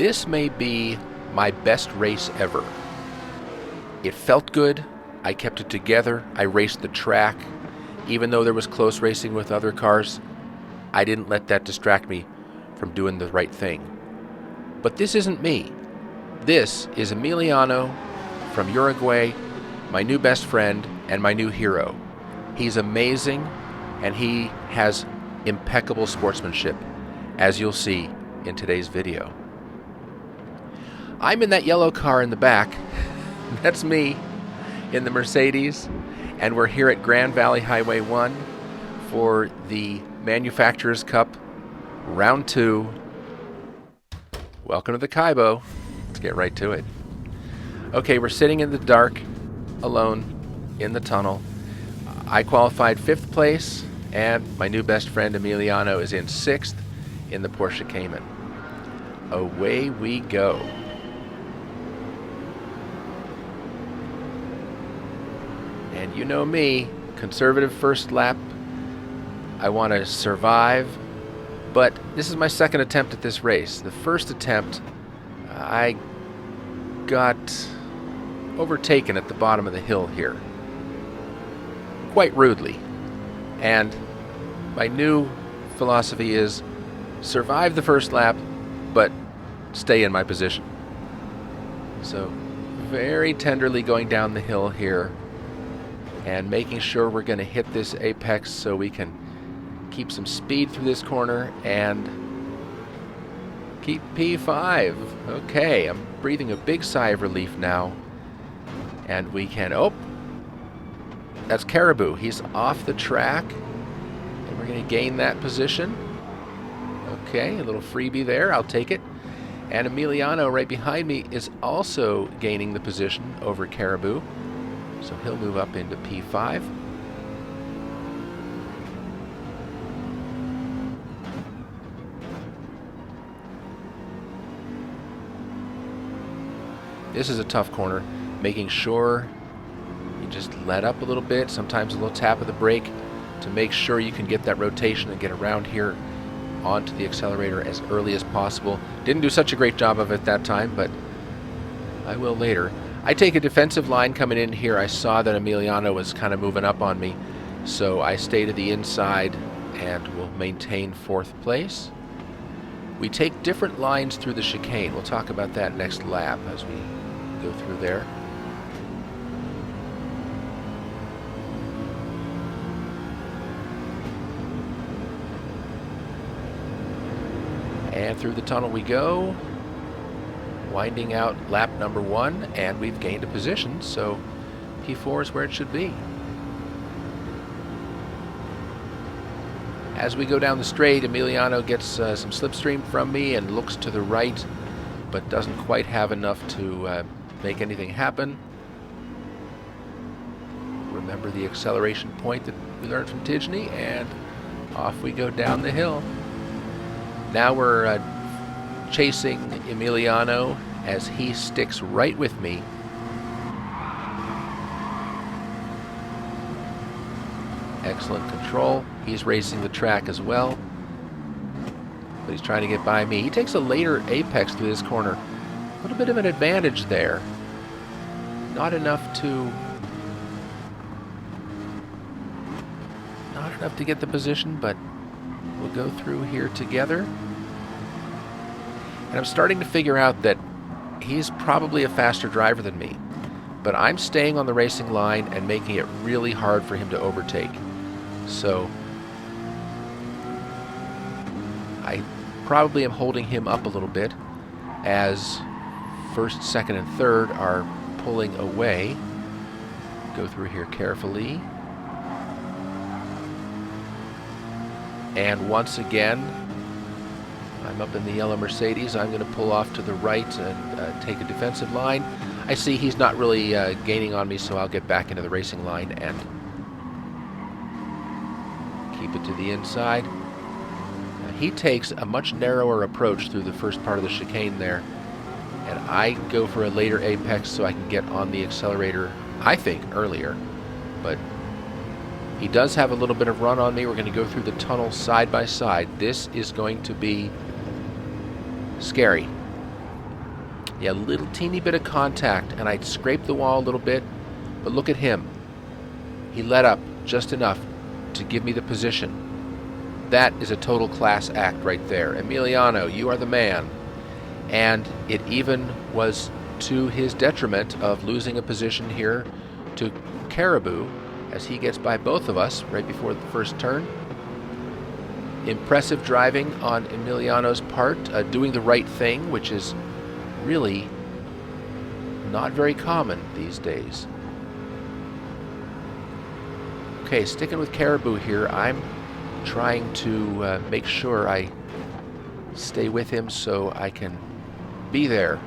This may be my best race ever. It felt good. I kept it together. I raced the track. Even though there was close racing with other cars, I didn't let that distract me from doing the right thing. But this isn't me. This is Emiliano from Uruguay, my new best friend and my new hero. He's amazing, and he has impeccable sportsmanship, as you'll see in today's video. I'm in that yellow car in the back. That's me in the Mercedes, and we're here at Grand Valley Highway 1 for the Manufacturers Cup Round 2. Welcome to the Kaibo. Let's get right to it. Okay, we're sitting in the dark, alone, in the tunnel. I qualified 5th place, and my new best friend Emiliano is in 6th in the Porsche Cayman. Away we go. And you know me, conservative first lap. I want to survive, but this is my second attempt at this race. The first attempt, I got overtaken at the bottom of the hill here, quite rudely. And my new philosophy is survive the first lap, but stay in my position. So very tenderly going down the hill here and making sure we're going to hit this apex so we can keep some speed through this corner and keep P5. Okay, I'm breathing a big sigh of relief now. And we can, oh, that's Caribou. He's off the track. And we're going to gain that position. Okay, a little freebie there. I'll take it. And Emiliano right behind me is also gaining the position over Caribou. So he'll move up into P5. This is a tough corner, making sure you just let up a little bit, sometimes a little tap of the brake to make sure you can get that rotation and get around here onto the accelerator as early as possible. Didn't do such a great job of it that time, but I will later. I take a defensive line coming in here. I saw that Emiliano was kind of moving up on me, so I stay to the inside and will maintain 4th place. We take different lines through the chicane. We'll talk about that next lap as we go through there. And through the tunnel we go, winding out lap number 1, and we've gained a position, so P4 is where it should be. As we go down the straight, Emiliano gets some slipstream from me and looks to the right, but doesn't quite have enough to make anything happen. Remember the acceleration point that we learned from Tidgeny, and off we go down the hill. Now we're chasing Emiliano as he sticks right with me. Excellent control. He's racing the track as well, but he's trying to get by me. He takes a later apex through this corner. A little bit of an advantage there. Not enough to get the position, but we'll go through here together. And I'm starting to figure out that he's probably a faster driver than me, but I'm staying on the racing line and making it really hard for him to overtake. So I probably am holding him up a little bit as 1st, 2nd, and 3rd are pulling away. Go through here carefully. And once again, I'm up in the yellow Mercedes. I'm going to pull off to the right and take a defensive line. I see he's not really gaining on me, so I'll get back into the racing line and keep it to the inside. He takes a much narrower approach through the first part of the chicane there, and I go for a later apex so I can get on the accelerator, I think, earlier. But he does have a little bit of run on me. We're going to go through the tunnel side by side. This is going to be scary. Yeah, a little teeny bit of contact, and I scraped the wall a little bit, but look at him. He let up just enough to give me the position. That is a total class act right there. Emiliano, you are the man. And it even was to his detriment of losing a position here to Caribou as he gets by both of us right before the first turn. Impressive driving on Emiliano's part, doing the right thing, which is really not very common these days. Okay, sticking with Caribou here, I'm trying to make sure I stay with him so I can be there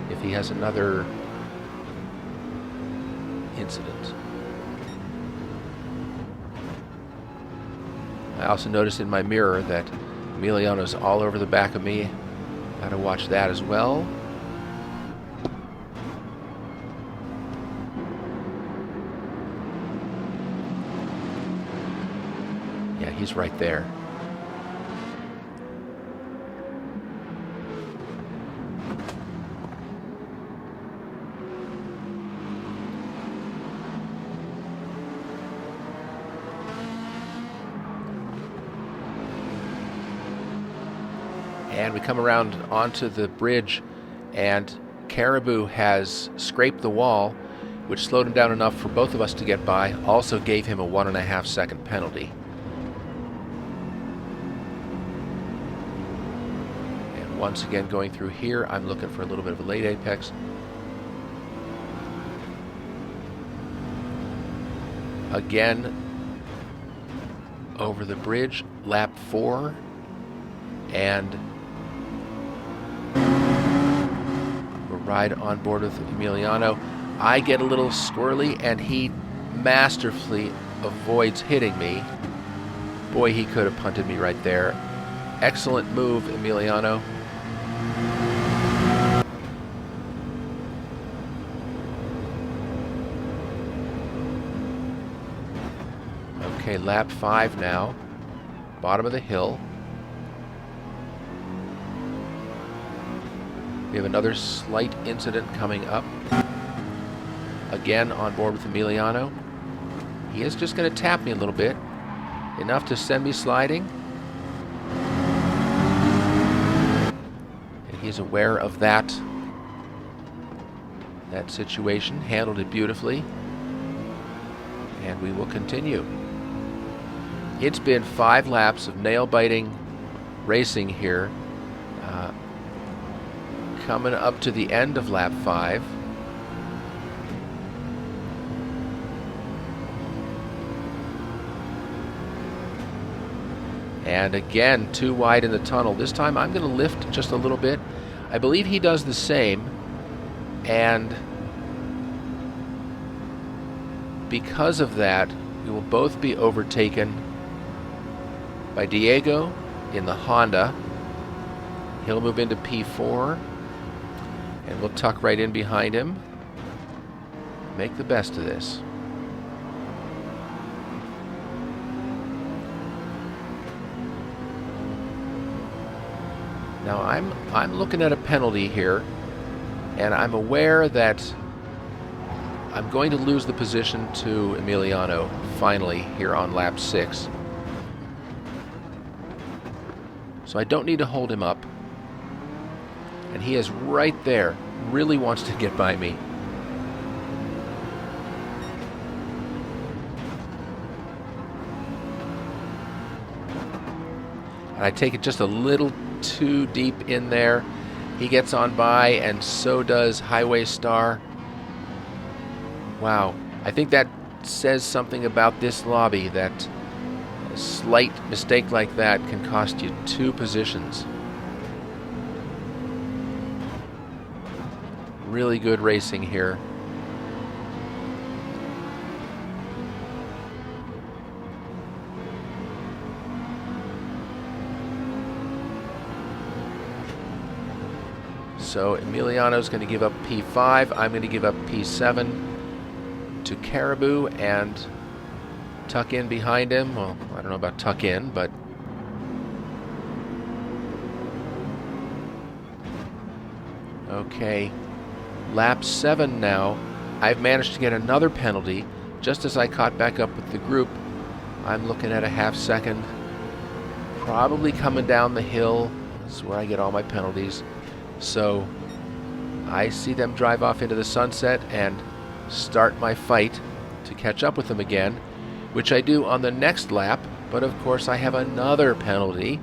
if he has another incident. I also noticed in my mirror that Emiliano's all over the back of me. Gotta watch that as well. Yeah, he's right there. And we come around onto the bridge, and Caribou has scraped the wall, which slowed him down enough for both of us to get by, also gave him a 1.5 second penalty. And once again going through here, I'm looking for a little bit of a late apex. Again, over the bridge, lap 4, and ride on board with Emiliano. I get a little squirrely, and he masterfully avoids hitting me. Boy, he could have punted me right there. Excellent move, Emiliano. Okay, lap 5 now. Bottom of the hill. We have another slight incident coming up. Again on board with Emiliano. He is just going to tap me a little bit, enough to send me sliding. And he's aware of that situation, handled it beautifully, and we will continue. It's been 5 laps of nail-biting racing here. Coming up to the end of lap 5. And again, too wide in the tunnel. This time I'm going to lift just a little bit. I believe he does the same. And because of that, we will both be overtaken by Diego in the Honda. He'll move into P4. And we'll tuck right in behind him. Make the best of this. Now I'm looking at a penalty here, and I'm aware that I'm going to lose the position to Emiliano finally here on lap 6. So I don't need to hold him up. And he is right there, really wants to get by me. And I take it just a little too deep in there. He gets on by, and so does Highway Star. Wow, I think that says something about this lobby, that a slight mistake like that can cost you 2 positions. Really good racing here. So Emiliano's going to give up P5. I'm going to give up P7 to Caribou and tuck in behind him. Well, I don't know about tuck in, but Okay, lap 7 now. I've managed to get another penalty just as I caught back up with the group. I'm looking at a half second, probably coming down the hill. This is where I get all my penalties. So I see them drive off into the sunset and start my fight to catch up with them again, which I do on the next lap. But of course I have another penalty.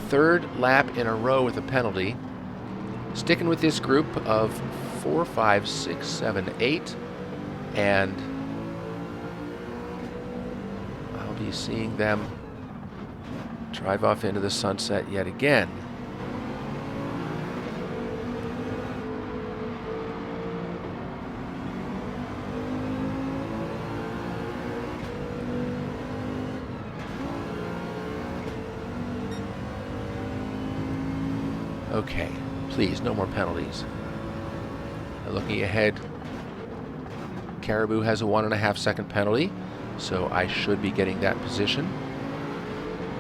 Third lap in a row with a penalty. Sticking with this group of 4, 5, 6, 7, 8, and I'll be seeing them drive off into the sunset yet again. Okay, please, no more penalties. Now looking ahead, Caribou has a 1.5 second penalty, so I should be getting that position.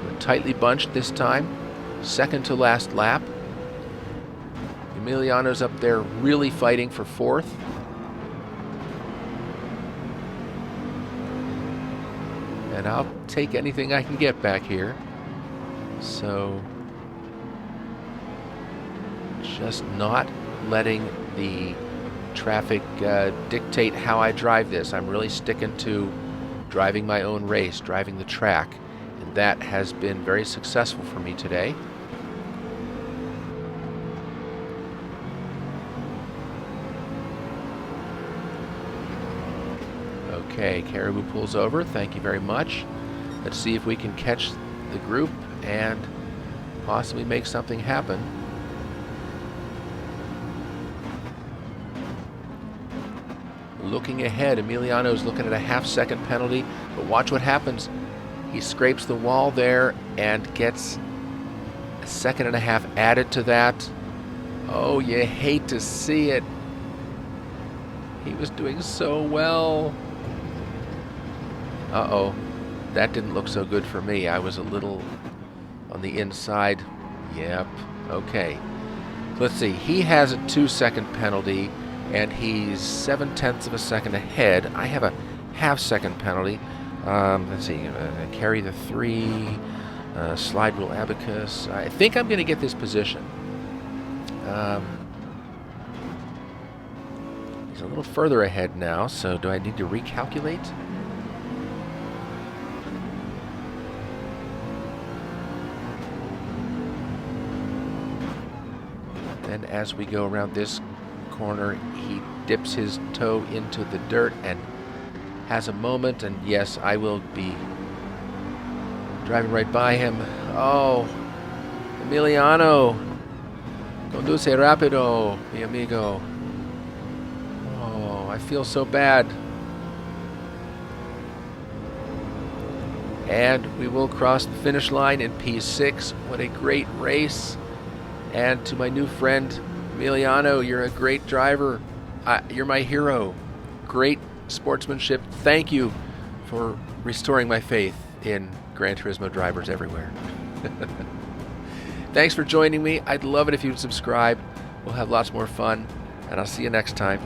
We're tightly bunched this time, second to last lap. Emiliano's up there really fighting for 4th. And I'll take anything I can get back here. So just not letting the traffic dictate how I drive this. I'm really sticking to driving my own race, driving the track, and that has been very successful for me today. Okay, Caribou pulls over. Thank you very much. Let's see if we can catch the group and possibly make something happen. Looking ahead, Emiliano's looking at a half second penalty, but watch what happens. He scrapes the wall there and gets a 1.5 seconds added to that. Oh, you hate to see it. He was doing so well. Uh-oh, that didn't look so good for me. I was a little on the inside. Yep, okay. Let's see, he has a 2 second penalty, and he's 0.7 seconds ahead. I have a half second penalty. Let's see, carry the 3, slide rule abacus. I think I'm going to get this position. He's a little further ahead now, so do I need to recalculate? And as we go around this corner, he dips his toe into the dirt and has a moment, and yes, I will be driving right by him. Oh, Emiliano, conduce rápido, mi amigo. Oh, I feel so bad. And we will cross the finish line in P6. What a great race. And to my new friend, Emiliano, you're a great driver. You're my hero. Great sportsmanship. Thank you for restoring my faith in Gran Turismo drivers everywhere. Thanks for joining me. I'd love it if you'd subscribe. We'll have lots more fun, and I'll see you next time.